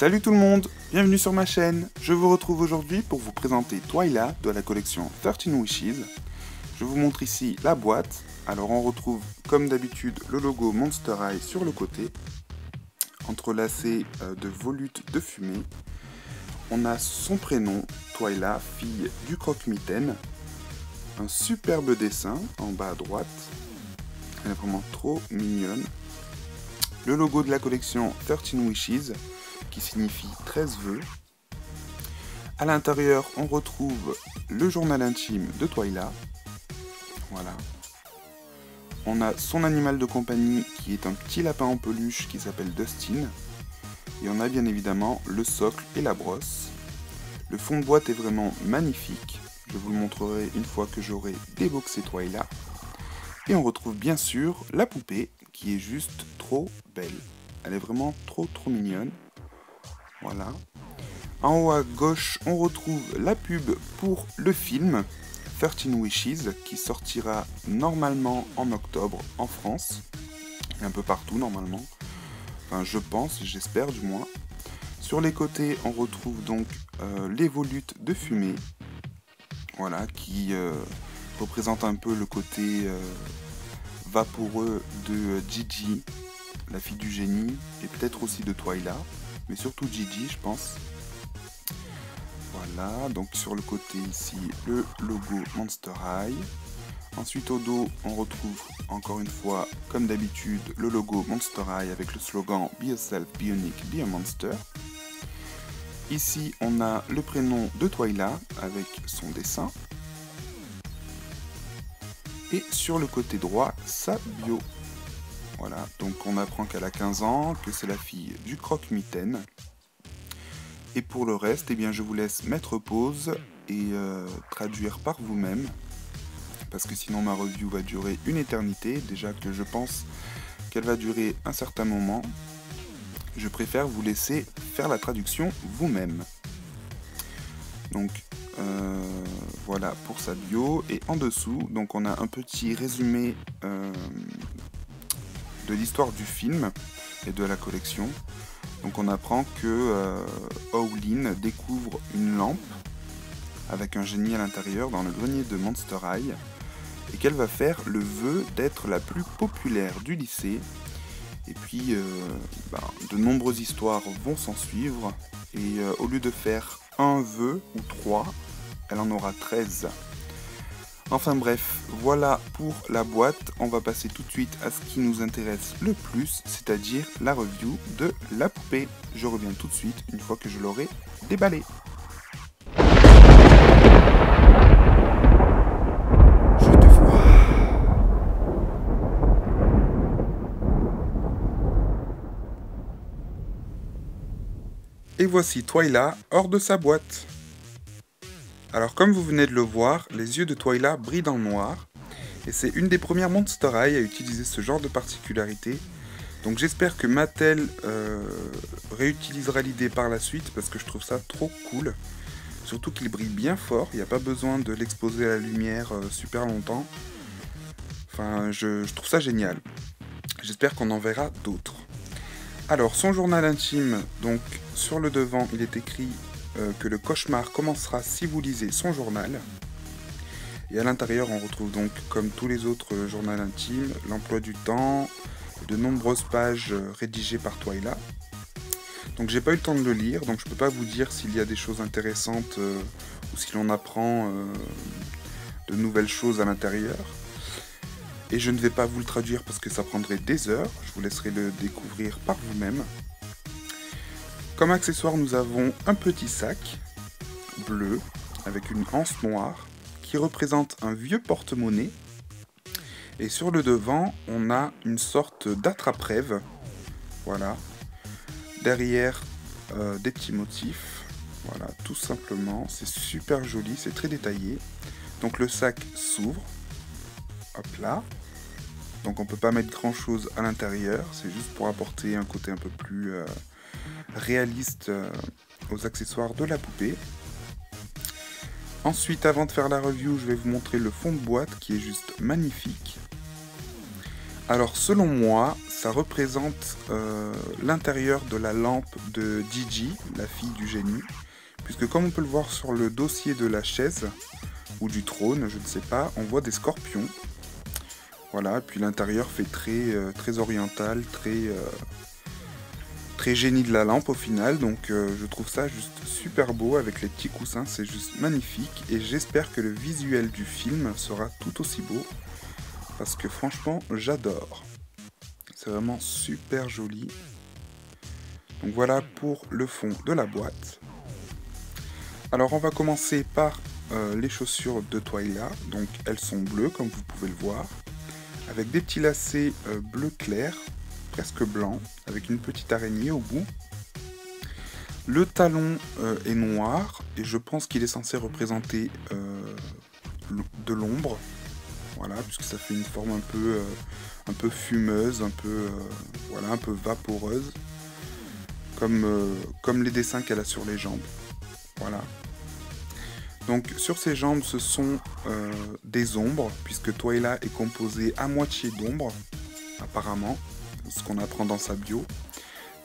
Salut tout le monde, bienvenue sur ma chaîne. Je vous retrouve aujourd'hui pour vous présenter Twyla de la collection 13 Wishes. Je vous montre ici la boîte. Alors on retrouve comme d'habitude le logo Monster High sur le côté, entrelacé de volutes de fumée. On a son prénom, Twyla, fille du croque-mitaine. Un superbe dessin en bas à droite. Elle est vraiment trop mignonne. Le logo de la collection 13 Wishes, qui signifie 13 vœux. À l'intérieur, on retrouve le journal intime de Twyla. Voilà. On a son animal de compagnie qui est un petit lapin en peluche qui s'appelle Dustin. Et on a bien évidemment le socle et la brosse. Le fond de boîte est vraiment magnifique. Je vous le montrerai une fois que j'aurai déboxé Twyla. Et on retrouve bien sûr la poupée qui est juste trop belle. Elle est vraiment trop mignonne. Voilà. En haut à gauche, on retrouve la pub pour le film 13 Wishes qui sortira normalement en octobre en France. Et un peu partout normalement. Enfin, je pense, j'espère du moins. Sur les côtés, on retrouve donc les volutes de fumée. Voilà, qui représente un peu le côté vaporeux de Gigi, la fille du génie, et peut-être aussi de Twyla, mais surtout Gigi, je pense. Voilà, donc sur le côté ici, le logo Monster High. Ensuite au dos, on retrouve encore une fois, comme d'habitude, le logo Monster High avec le slogan Be Yourself, Be Unique, Be a Monster. Ici, on a le prénom de Twyla avec son dessin. Et sur le côté droit, sa bio. Voilà, donc on apprend qu'elle a 15 ans, que c'est la fille du croque-mitaine. Et pour le reste, eh bien, je vous laisse mettre pause et traduire par vous-même. Parce que sinon ma review va durer une éternité. Déjà que je pense qu'elle va durer un certain moment. Je préfère vous laisser faire la traduction vous-même. Donc voilà pour sa bio. Et en dessous, donc on a un petit résumé de l'histoire du film et de la collection. Donc on apprend que Owlin découvre une lampe avec un génie à l'intérieur dans le grenier de Monster High et qu'elle va faire le vœu d'être la plus populaire du lycée. Et puis de nombreuses histoires vont s'en suivre et au lieu de faire un vœu ou 3, elle en aura 13. Enfin bref, voilà pour la boîte. On va passer tout de suite à ce qui nous intéresse le plus, c'est-à-dire la review de la poupée. Je reviens tout de suite une fois que je l'aurai déballée. Je te vois. Et voici Twyla hors de sa boîte. Alors comme vous venez de le voir, les yeux de Twyla brillent dans le noir, et c'est une des premières Monster High à utiliser ce genre de particularité. Donc j'espère que Mattel réutilisera l'idée par la suite, parce que je trouve ça trop cool. Surtout qu'il brille bien fort, il n'y a pas besoin de l'exposer à la lumière super longtemps. Enfin, je trouve ça génial. J'espère qu'on en verra d'autres. Alors, son journal intime, donc sur le devant, il est écrit que le cauchemar commencera si vous lisez son journal. Et à l'intérieur, on retrouve donc, comme tous les autres journaux intimes, l'emploi du temps, de nombreuses pages rédigées par Twyla. Donc j'ai pas eu le temps de le lire, donc je peux pas vous dire s'il y a des choses intéressantes ou si l'on apprend de nouvelles choses à l'intérieur. Et je ne vais pas vous le traduire parce que ça prendrait des heures, je vous laisserai le découvrir par vous-même. Comme accessoire, nous avons un petit sac bleu avec une anse noire qui représente un vieux porte-monnaie. Et sur le devant, on a une sorte d'attrape-rêve. Voilà. Derrière, des petits motifs. Voilà, tout simplement. C'est super joli, c'est très détaillé. Donc le sac s'ouvre. Hop là. Donc on peut pas mettre grand chose à l'intérieur. C'est juste pour apporter un côté un peu plus réaliste aux accessoires de la poupée. Ensuite, avant de faire la review, je vais vous montrer le fond de boîte qui est juste magnifique. Alors selon moi, ça représente l'intérieur de la lampe de Gigi, la fille du génie, puisque comme on peut le voir sur le dossier de la chaise, ou du trône, je ne sais pas, on voit des scorpions. Voilà, puis l'intérieur fait très oriental, très génie de la lampe au final, donc je trouve ça juste super beau avec les petits coussins, c'est juste magnifique, et j'espère que le visuel du film sera tout aussi beau, parce que franchement, j'adore. C'est vraiment super joli. Donc voilà pour le fond de la boîte. Alors on va commencer par les chaussures de Twyla. Donc elles sont bleues comme vous pouvez le voir. Avec des petits lacets bleu clair, presque blanc, avec une petite araignée au bout. Le talon est noir et je pense qu'il est censé représenter de l'ombre. Voilà, puisque ça fait une forme un peu fumeuse, voilà, un peu vaporeuse. Comme les dessins qu'elle a sur les jambes. Voilà. Donc sur ses jambes, ce sont des ombres, puisque Twyla est composée à moitié d'ombres, apparemment, ce qu'on apprend dans sa bio.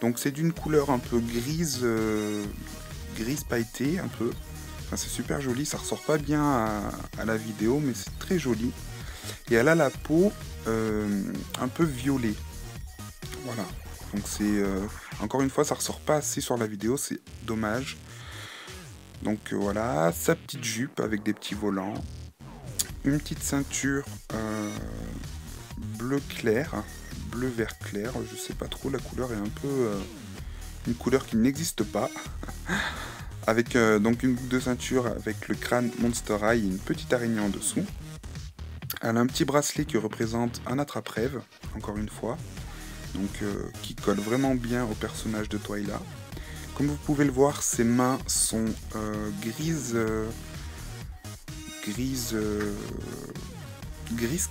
Donc c'est d'une couleur un peu grise, grise pailletée, un peu. Enfin, c'est super joli, ça ressort pas bien à la vidéo, mais c'est très joli. Et elle a la peau un peu violet. Voilà. Donc c'est encore une fois, ça ressort pas assez sur la vidéo, c'est dommage. Donc voilà, sa petite jupe avec des petits volants, une petite ceinture bleu clair, bleu vert clair, je sais pas trop, la couleur est un peu une couleur qui n'existe pas. Avec donc une boucle de ceinture avec le crâne Monster High et une petite araignée en dessous. Elle a un petit bracelet qui représente un attrape-rêve, encore une fois. Donc qui colle vraiment bien au personnage de Twyla. Comme vous pouvez le voir, ses mains sont grises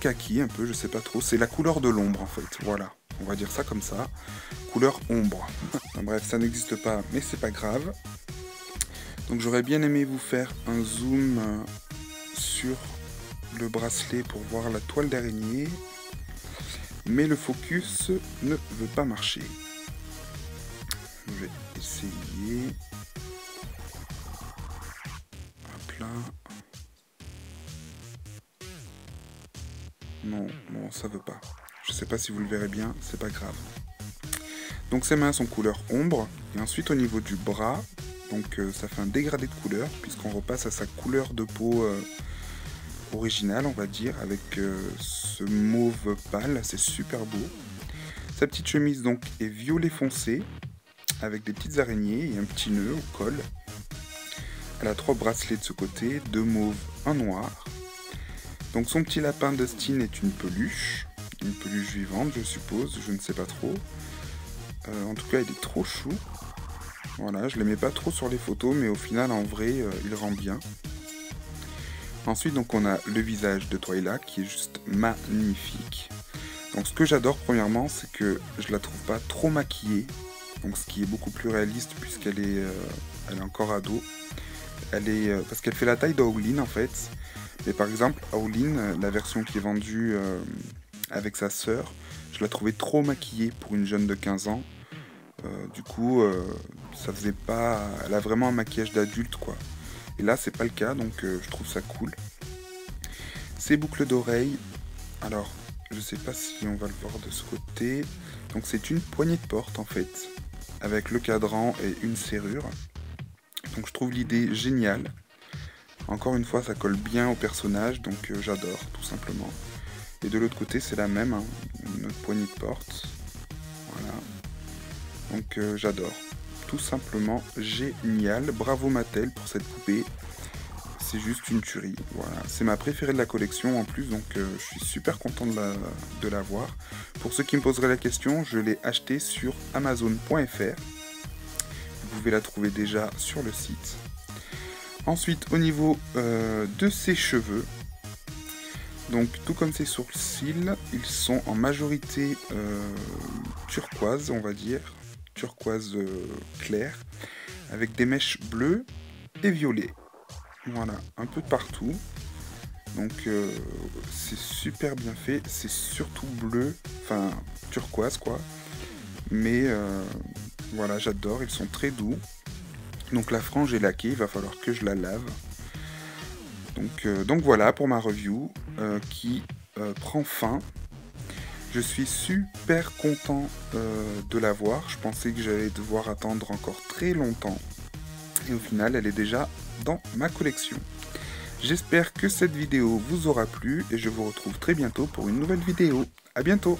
kaki un peu, je sais pas trop. C'est la couleur de l'ombre en fait, voilà. On va dire ça comme ça. Couleur ombre. Enfin, bref, ça n'existe pas, mais c'est pas grave. Donc j'aurais bien aimé vous faire un zoom sur le bracelet pour voir la toile d'araignée. Mais le focus ne veut pas marcher. Je vais essayer. Hop là. Non, ça veut pas. Je sais pas si vous le verrez bien, c'est pas grave. Donc ses mains sont couleur ombre. Et ensuite au niveau du bras, donc ça fait un dégradé de couleur, puisqu'on repasse à sa couleur de peau originale, on va dire, avec ce mauve pâle, c'est super beau. Sa petite chemise donc est violet foncé, avec des petites araignées et un petit nœud au col. Elle a 3 bracelets de ce côté, 2 mauves, un noir. Donc son petit lapin Dustin est une peluche vivante je suppose, je ne sais pas trop. En tout cas il est trop chou. Voilà, je l'aimais pas trop sur les photos, mais au final en vrai il rend bien. Ensuite donc on a le visage de Twyla qui est juste magnifique. Donc ce que j'adore premièrement, c'est que je la trouve pas trop maquillée. Donc ce qui est beaucoup plus réaliste puisqu'elle est, elle est encore ado. Parce qu'elle fait la taille d'Howlin en fait. Mais par exemple, Howlin, la version qui est vendue avec sa sœur, je la trouvais trop maquillée pour une jeune de 15 ans. Du coup, ça faisait pas... Elle a vraiment un maquillage d'adulte quoi. Et là, c'est pas le cas, donc je trouve ça cool. Ses boucles d'oreilles. Alors, je sais pas si on va le voir de ce côté. Donc c'est une poignée de porte en fait, avec le cadran et une serrure. Donc je trouve l'idée géniale. Encore une fois, ça colle bien au personnage, donc j'adore tout simplement. Et de l'autre côté, c'est la même, hein, une autre poignée de porte. Voilà. Donc j'adore. Tout simplement génial. Bravo Mattel pour cette poupée. C'est juste une tuerie. Voilà. C'est ma préférée de la collection en plus, donc je suis super content de la voir. Pour ceux qui me poseraient la question, je l'ai acheté sur Amazon.fr. Vous pouvez la trouver déjà sur le site. Ensuite, au niveau de ses cheveux, donc tout comme ses sourcils, ils sont en majorité turquoise, on va dire, turquoise clair, avec des mèches bleues et violettes. Voilà, un peu de partout. Donc c'est super bien fait, c'est surtout bleu, enfin turquoise quoi. Mais voilà, j'adore, ils sont très doux. Donc la frange est laquée, il va falloir que je la lave. Donc voilà pour ma review qui prend fin. Je suis super content de l'avoir. Je pensais que j'allais devoir attendre encore très longtemps. Et au final, elle est déjà dans ma collection. J'espère que cette vidéo vous aura plu et je vous retrouve très bientôt pour une nouvelle vidéo. A bientôt!